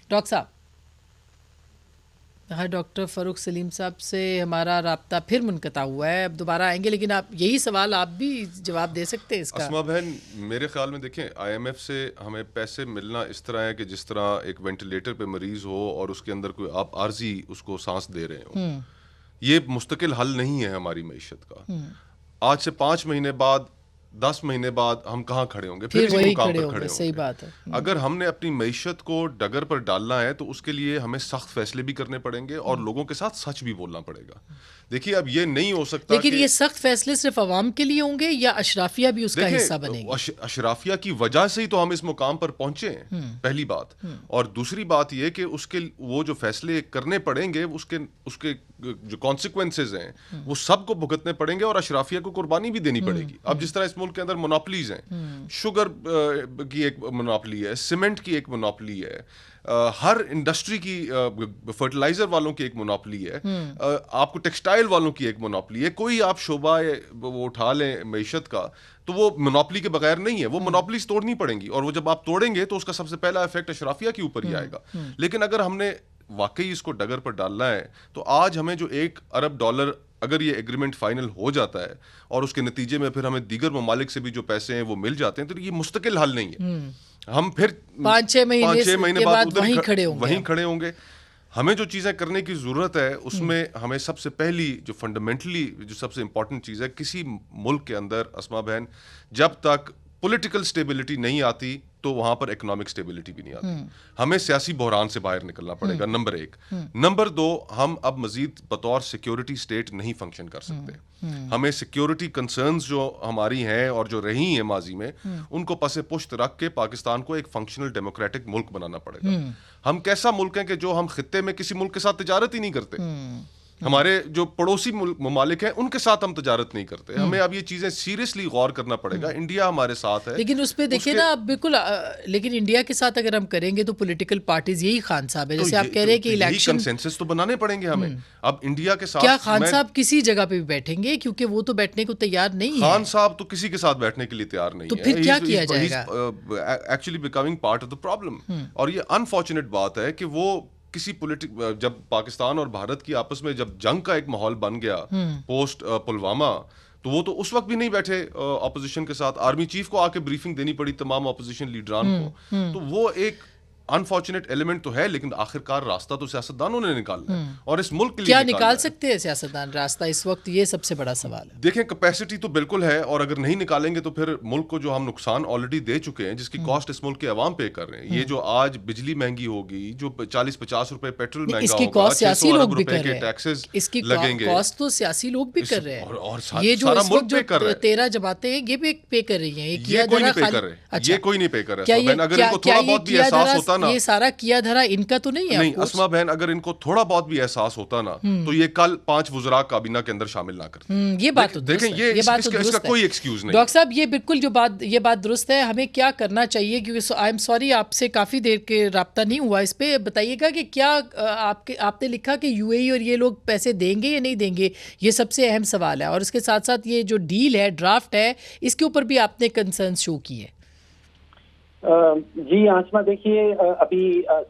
डॉक्टर साहब, हाँ, डॉक्टर फ़ारूक सलीम साहब से हमारा राब्ता फिर मुनक़ता हुआ है, अब दोबारा आएंगे, लेकिन आप यही सवाल आप भी जवाब दे सकते हैं इसका। अस्मा बहन, मेरे ख्याल में देखें, IMF से हमें पैसे मिलना इस तरह है कि जिस तरह एक वेंटिलेटर पे मरीज़ हो और उसके अंदर कोई आप आर्जी उसको सांस दे रहे हो, ये मुस्तकिल हल नहीं है हमारी मईशत का। आज से 5 महीने बाद, 10 महीने बाद हम कहाँ खड़े होंगे? फिर इसी मुकाम पर खड़े होंगे। सही बात है। अगर हमने अपनी मईशत को डगर पर डालना है तो उसके लिए हमें सख्त फैसले भी करने पड़ेंगे और लोगों के साथ सच भी बोलना पड़ेगा। देखिए, अब ये नहीं हो सकता, लेकिन ये सख्त फैसले सिर्फ अवाम के लिए होंगे या अशराफिया भी उसका हिस्सा बनेगी? अशराफिया की वजह से ही तो हम इस मुकाम पर पहुंचे हैं, पहली बात। और दूसरी बात ये कि उसके वो जो फैसले करने पड़ेंगे, उसके जो कॉन्सिक्वेंसेज हैं वो सबको भुगतने पड़ेंगे और अशराफिया को कुर्बानी भी देनी पड़ेगी। अब जिस तरह इस मुल्क के अंदर मोनोपलीज हैं, शुगर की एक मोनोपली है, सीमेंट की एक मोनोपली है, हर इंडस्ट्री की, फर्टिलाइजर वालों की एक मोनोपली है, आपको टेक्सटाइल वालों की एक मोनोपली है। कोई आप शोबा वो उठा लें मईशत का, तो वो मोनोपली के बगैर नहीं है। वो मोनोपलीज तोड़नी पड़ेंगी, और वो जब आप तोड़ेंगे तो उसका सबसे पहला इफेक्ट अशराफिया के ऊपर ही आएगा। लेकिन अगर हमने वाकई इसको डगर पर डालना है तो आज हमें जो $1 अरब अगर ये एग्रीमेंट फाइनल हो जाता है और उसके नतीजे में फिर हमें दीगर ममालिक से भी जो पैसे हैं वो मिल जाते हैं, तो ये मुस्तकिल हल नहीं है। हम फिर 5-6 महीने बाद वहीं खड़े होंगे। हमें जो चीज़ें करने की ज़रूरत है उसमें हमें सबसे पहली जो फंडामेंटली जो सबसे इंपॉर्टेंट चीज़ है, किसी मुल्क के अंदर अस्मा बहन, जब तक पॉलिटिकल स्टेबिलिटी नहीं आती तो वहां पर इकोनॉमिक स्टेबिलिटी भी नहीं आती। हमें सियासी बहरान से बाहर निकलना पड़ेगा, नंबर 1। नंबर 2, हम अब मजीद बतौर सिक्योरिटी स्टेट नहीं फंक्शन कर सकते। हमें सिक्योरिटी कंसर्न्स जो हमारी हैं और जो रही हैं माजी में, उनको पसे पुश्त रख के पाकिस्तान को एक फंक्शनल डेमोक्रेटिक मुल्क बनाना पड़ेगा। हम कैसा मुल्क हैं कि जो हम खित्ते में किसी मुल्क के साथ तिजारत ही नहीं करते, हमारे जो पड़ोसी ममालिक हैं उनके साथ हम तजारत नहीं करते। हमें अब ये चीजें सीरियसली गौर करना पड़ेगा। इंडिया हमारे साथ है, लेकिन उस पे देखिए ना आप बिल्कुल लेकिन इंडिया के साथ अगर हम करेंगे तो पॉलिटिकल पार्टीज यही खान साहब है, जैसे आप कह रहे हैं कि इलेक्शन कंसेंसस तो बनाने पड़ेंगे हमें। अब इंडिया के साथ क्या खान साहब किसी जगह पे भी बैठेंगे? क्योंकि वो तो बैठने को तैयार नहीं है। खान साहब तो किसी के साथ बैठने के लिए तैयार नहीं तो है। फिर क्या किया जाएगा? Actually becoming part of the problem. और ये अनफॉर्चुनेट बात है कि वो किसी जब पाकिस्तान और भारत की आपस में जब जंग का एक माहौल बन गया पोस्ट पुलवामा, तो वो तो उस वक्त भी नहीं बैठे ऑपोजिशन के साथ। आर्मी चीफ को आके ब्रीफिंग देनी पड़ी तमाम ऑपोजिशन लीडरान को। तो वो एक अनफॉर्चुनेट एलिमेंट तो है, लेकिन आखिरकार रास्ता तो सियासतदानों ने निकालना है और इस मुल्क के लिए क्या निकाल सकते हैं सियासतदान रास्ता इस वक्त? ये सबसे बड़ा सवाल है। देखें, कैपेसिटी तो बिल्कुल है, और अगर नहीं निकालेंगे तो फिर मुल्क को जो हम नुकसान ऑलरेडी दे चुके हैं, जिसकी कॉस्ट इस मुल्क के अवाम पे कर रहे हैं, ये जो आज बिजली महंगी होगी, जो 40-50 रुपए पेट्रोल महंगा इसकी होगा, कॉस्ट सियासी लोग भी कर रहे हैं, टैक्सेस इसकी लगेंगे, कॉस्ट तो सियासी लोग भी कर रहे हैं। और ये जो सारा इस मुल्क वक्त पे कर रहे जो हैं, 13 जमातें हैं ये भी पे कर रही हैं। ये कोई नहीं पे कर रहे। अच्छा, ये कोई नहीं पे कर रहा। क्या ये अगर इनको थोड़ा बहुत भी एहसास होता ना, ये सारा किया धरा इनका तो नहीं है? नहीं अस्मा बहन, अगर इनको थोड़ा बहुत भी एहसास होता ना, तो ये कल 5 वुज़रा काबीना के अंदर शामिल ना करते। ये बात तो देखें, ये बात तो इसका कोई एक्सक्यूज नहीं। डॉक्टर साहब, ये बिल्कुल ये बात दुरुस्त है। हमें क्या करना चाहिए? क्योंकि आई एम सॉरी, आपसे काफी देर के राब्ता नहीं हुआ इस पे। बताइएगा कि क्या आपने लिखा कि यूएई और ये लोग पैसे देंगे या नहीं देंगे, ये सबसे अहम सवाल है। और इसके साथ साथ ये जो डील है, ड्राफ्ट है, इसके ऊपर भी आपने कंसर्न शो किए। जी आसमा, देखिए अभी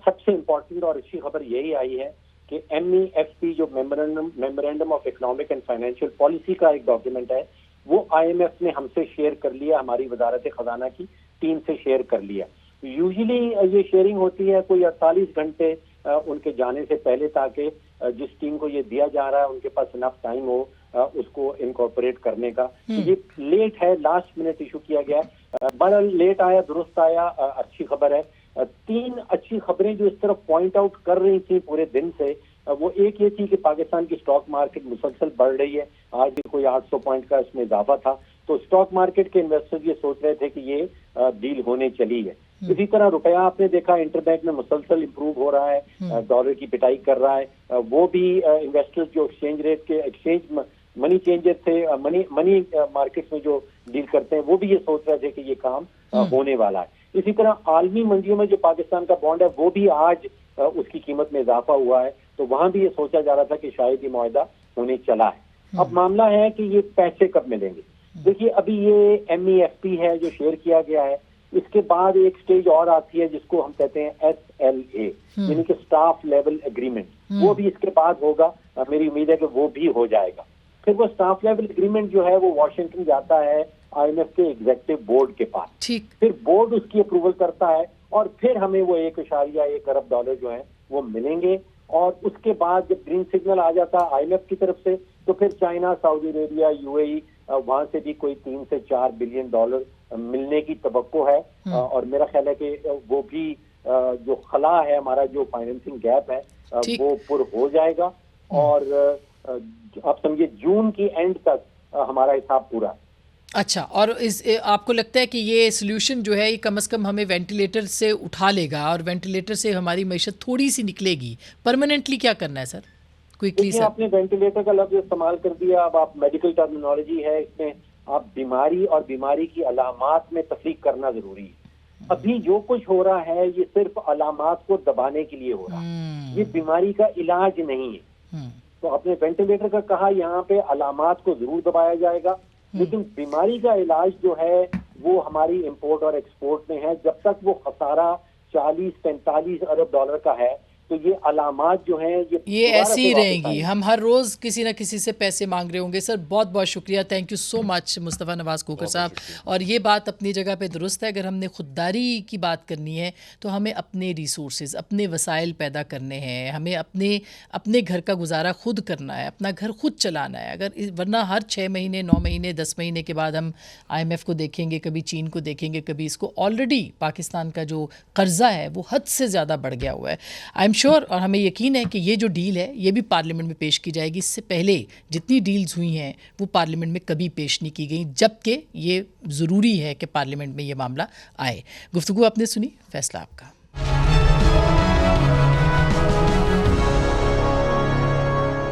सबसे इम्पोर्टेंट और अच्छी खबर यही आई है कि MEFP जो memorandum of economic and financial policy का एक डॉक्यूमेंट है, वो IMF ने हमसे शेयर कर लिया, हमारी वजारत खजाना की टीम से शेयर कर लिया। यूजुअली ये शेयरिंग होती है कोई 48 घंटे उनके जाने से पहले, ताकि जिस टीम को ये दिया जा रहा है उनके पास इनफ टाइम हो उसको इनकॉर्पोरेट करने का। ये लेट है, लास्ट मिनट इशू किया गया है। बड़ा लेट आया, दुरुस्त आया, अच्छी खबर है। 3 अच्छी खबरें जो इस तरफ पॉइंट आउट कर रही थी पूरे दिन से, वो एक ये थी कि पाकिस्तान की स्टॉक मार्केट मुसलसल बढ़ रही है। आज भी कोई 800 पॉइंट का इसमें इजाफा था। तो स्टॉक मार्केट के इन्वेस्टर्स ये सोच रहे थे कि ये डील होने चली है। इसी तरह रुपया आपने देखा इंटरबैंक में मुसलसल इंप्रूव हो रहा है, डॉलर की पिटाई कर रहा है। वो भी इन्वेस्टर्स जो एक्सचेंज रेट के एक्सचेंज मनी चेंजर थे, मनी मार्केट्स में जो डील करते हैं, वो भी ये सोच रहे थे कि ये काम होने वाला है। इसी तरह आलमी मंडियों में जो पाकिस्तान का बॉन्ड है, वो भी आज उसकी कीमत में इजाफा हुआ है। तो वहां भी ये सोचा जा रहा था कि शायद ये मुआहदा होने चला है। अब मामला है कि ये पैसे कब मिलेंगे। देखिए, अभी ये MEFP है जो शेयर किया गया है, इसके बाद एक स्टेज और आती है जिसको हम कहते हैं SLA, यानी कि स्टाफ लेवल एग्रीमेंट। वो भी इसके बाद होगा। मेरी उम्मीद है कि वो भी हो जाएगा। फिर वो स्टाफ लेवल एग्रीमेंट जो है वो वॉशिंगटन जाता है IMF के एग्जीक्यूटिव बोर्ड के पास। फिर बोर्ड उसकी अप्रूवल करता है और फिर हमें वो $1.1 अरब जो है वो मिलेंगे। और उसके बाद जब ग्रीन सिग्नल आ जाता है IMF की तरफ से, तो फिर चाइना, सऊदी अरेबिया, UAE, वहां से भी कोई $3 से $4 बिलियन मिलने की तवक्को है। और मेरा ख्याल है कि वो भी जो खला है, हमारा जो फाइनेंसिंग गैप है, वो पुर हो जाएगा। और आप समझिए जून की एंड तक हमारा हिसाब पूरा। अच्छा, और आपको लगता है कि ये सोल्यूशन जो है ये कम से कम हमें वेंटिलेटर से उठा लेगा और वेंटिलेटर से हमारी मईशत थोड़ी सी निकलेगी? परमानेंटली क्या करना है सर, क्विकली सर? आपने वेंटिलेटर का लफ्ज इस्तेमाल कर दिया। अब आप मेडिकल टर्मिनोलॉजी है, इसमें आप बीमारी और बीमारी की अलामात में तफरीक करना जरूरी है। अभी जो कुछ हो रहा है ये सिर्फ अलामात को दबाने के लिए हो रहा है, ये बीमारी का इलाज नहीं है। तो आपने वेंटिलेटर का कहा, यहाँ पे अलामात को जरूर दबाया जाएगा, लेकिन बीमारी का इलाज जो है वो हमारी इंपोर्ट और एक्सपोर्ट में है। जब तक वो खसारा $40-45 अरब का है, तो ये अलामात जो हैं ये दोबारा ऐसी से ही वापस रहेंगी। आएंगी। हम हर रोज़ किसी ना किसी से पैसे मांग रहे होंगे। सर बहुत बहुत शुक्रिया, thank you so much Mustafa Nawaz Khokhar साहब। और ये बात अपनी जगह पे दुरुस्त है, अगर हमने खुददारी की बात करनी है तो हमें अपने रिसोर्सेज, अपने वसाइल पैदा करने हैं, हमें अपने घर का गुजारा खुद करना है, अपना घर खुद चलाना है। वरना हर 6 महीने, 9 महीने, 10 महीने के बाद हम IMF को देखेंगे, कभी चीन को देखेंगे, कभी इसको। ऑलरेडी पाकिस्तान का जो कर्जा है वो हद से ज़्यादा बढ़ गया हुआ है। आई एम श्योर, और हमें यकीन है कि ये जो डील है ये भी पार्लियामेंट में पेश की जाएगी। इससे पहले जितनी डील्स हुई हैं वो पार्लियामेंट में कभी पेश नहीं की गई, जबकि ये ज़रूरी है कि पार्लियामेंट में ये मामला आए। गुफ्तगू आपने सुनी, फैसला आपका।